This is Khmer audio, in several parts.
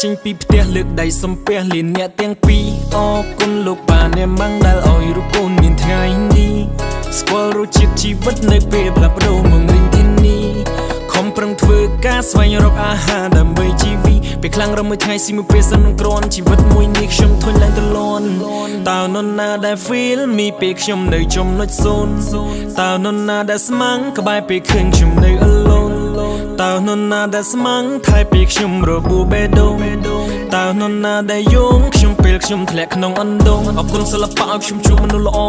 ចេញពីផ្ទះលើកដៃសំពះលានអ្នកទាំងពីរអរគុណលោកបានអ្នកម៉ាំងដែលឲ្យរូបកូនមានថ្ងៃនេះស្គាល់រសជាតិជីវិតនៅពេលផ្លាស់ប្ដូរមករៀងទីនេះខំប្រឹងធ្វើការស្វែងរកអាហារដើម្បីជីវិតពេលខ្លាំងរំមួយថ្ងៃស៊ីមួយពេលសិននឹងគ្រាន់ជីវិតមួយនេះខ្ញុំធុញឡើងទៅលន់តើនរណាដែល feel me ពេលខ្ញុំនៅចំណុច0តើនរណាដែលស្មាំងក្បែរពេលឃើញខ្ញុំនៅ alone តើនរណាដែលស្មាំងថែពេលខ្ញុំរបួសបេះដូងតើនរណាដែលយងខ្ញុំពេលខ្ញុំធ្លាក់ក្នុងអណ្ដូងអរគុណសិល្បៈឲ្យខ្ញុំជួបមនុស្សល្អ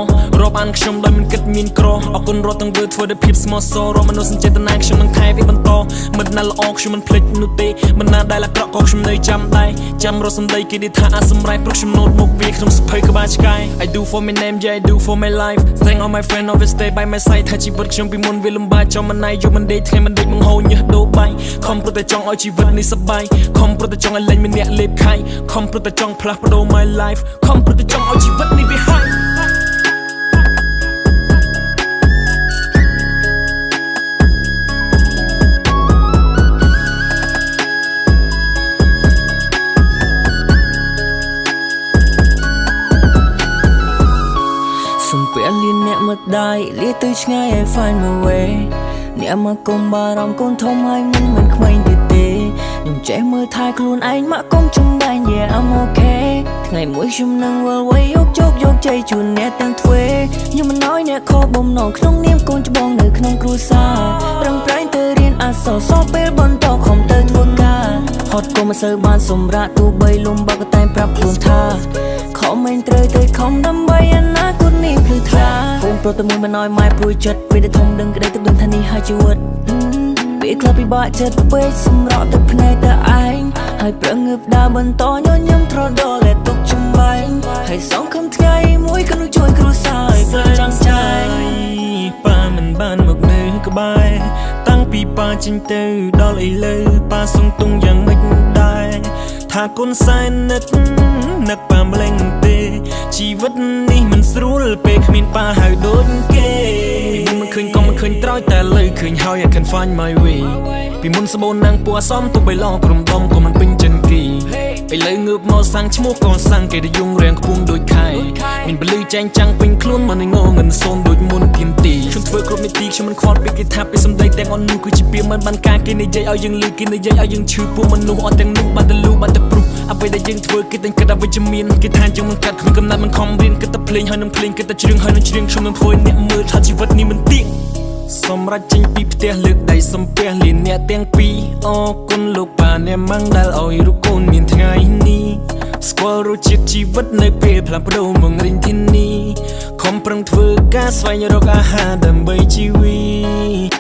រាប់អានខ្ញុំដោយមិនគិតមានក្រអរគុណរាល់ទាំងធ្វើដោយភាពស្មោះសររាល់មនុស្សសញ្ចេតនាខ្ញុំនឹងថែវាបន្តមិនណាល្អខ្ញុំមិនភ្លេចនោះទេមិនណាដែលអាក្រក់ក៏ខ្ញុំនៅចាំដែរចាំរកសម្ដីគេនិយាយថាអាចសម្រេចព្រោះខ្ញុំណូតមុខវាក្នុងសភៅក្បាលឆ្កែ I do for my name yeah I do for my life thank all my friend always stay by my side ថាជីវិតខ្ញុំពីមុនវាលំបាកចំមិនណាយយប់មិនដេកថ្ងៃមិនដេកបង្ហូរញើសដូរបាយខំព្រោះតែចង់ឲ្យជីវិតនេះសប្បាយខំព្រោះតែចង់ឲ្យលែងមានអ្នកលេបខៃខំព្រោះតែចង់ផ្លាស់ប្ដូរ my life ខំព្រោះតែចង់ឲ្យជីវិតនេះវាហាយសំពាក់លៀនអ្នកមកដៃលាទៅឆ្ងាយ I find my way អ្នកមកកុំបារម្ភកូនធំហើយមិនក្មេងទៀតទេខ្ញុំចេះមើលថែខ្លួនឯងមកកុំចំបែង Yeah I'm okay ថ្ងៃមួយខ្ញុំនឹងវិលវ័យយកជោគយកជ័យជូនអ្នកទាំងទ្វេខ្ញុំមិនឲ្យអ្នកខកបំណងក្នុងនាមកូនច្បងនៅក្នុងគ្រួសារប្រឹងប្រែងទៅរៀនអក្សរសោះពេលបន្តខំទៅធ្វើការហត់ក៏មិនសូវបានសម្រាប់ទោះបីលំបាកក៏តែប្រាប់ខ្លួនថាខំមិនត្រូវទៅខំដើម្បីអនាគតនេះភ្លឺថ្លាកូនប្រត់តែមួយមិនឲ្យម៉ែព្រួយចិត្តពេលដែលធំដឹងក្តីទៅដឹងថានេះហើយជីវិតពេលខ្លះពិបាកចិត្តពេកសម្រក់ទឹកភ្នែកតែឯងហើយប្រឹងងើបដើរបន្តញញឹមត្រដរលែទុកចំបែងហើយសងខំថ្ងៃមួយក៏នឹងជួយគ្រួសារឲ្យផ្លូវចាំចាយប៉ាមិនបានមកនៅក្បែរតាំងពីប៉ាចេញទៅដល់ឥឡូវប៉ាសងទុងយ៉ាងម៉េចដែរថាគុណសែននឹកប៉ាម្លេងទេជីវិតនេះមិនស្រួលពេលគ្មានប៉ាហៅដូចគេពីមុនមិនឃើញក៏មិនឃើញត្រោយតែលើឃើញហើយ I can find my way ពីមុនស្បូនណាំងពណ៌សមទុបបីឡងក្រុមដុំក៏មិនពេញចិនគីឥឡូវងើបមកសាំងឈ្មោះក៏សាំងគេទៅយងរៀងខ្ពងដូចខែមានពលឺចែងចាំងពេញខ្លួនមកនឹងងងិនសូនដូចមុនភៀនទីខ្ញុំធ្វើគ្រប់នីតិខ្ញុំមិនខ្វល់ពីគេថាពីសម្ដីទាំងអស់នោះគឺជាពាក្យមិនបានការគេនិយាយឲ្យយើងលឺគេនិយាយឲ្យយើងឈឺពួកមនុស្សអត់ទាំងនោះបានតែលូបានតែព្រុសអ្វីដែលយើងធ្វើគេតែគិតអវិជ្ជមានគេថាយើងមិនកាត់គ្មានកំណត់មិនខំរៀនគិតតែភ្លេងហើយនឹងភ្លេងគិតតែច្រៀងហើយនឹងច្រៀងខ្ញុំនឹងធ្វើអ្នកមើលថាជីវិតនេះមិនទៀងសម្រាប់ចេញពីផ្ទះលើកដៃសំពះលានអ្នកទាំងពីរអរគុណលោកបានអ្នកម៉ាំងដែលឲ្យរូបកូនមានថ្ងៃនេះស្គាល់រសជាតិជីវិតនៅពេលផ្លាស់ប្ដូរមករៀងទីនេះខំប្រឹងធ្វើការស្វែងរកអាហារដើម្បីជីវិត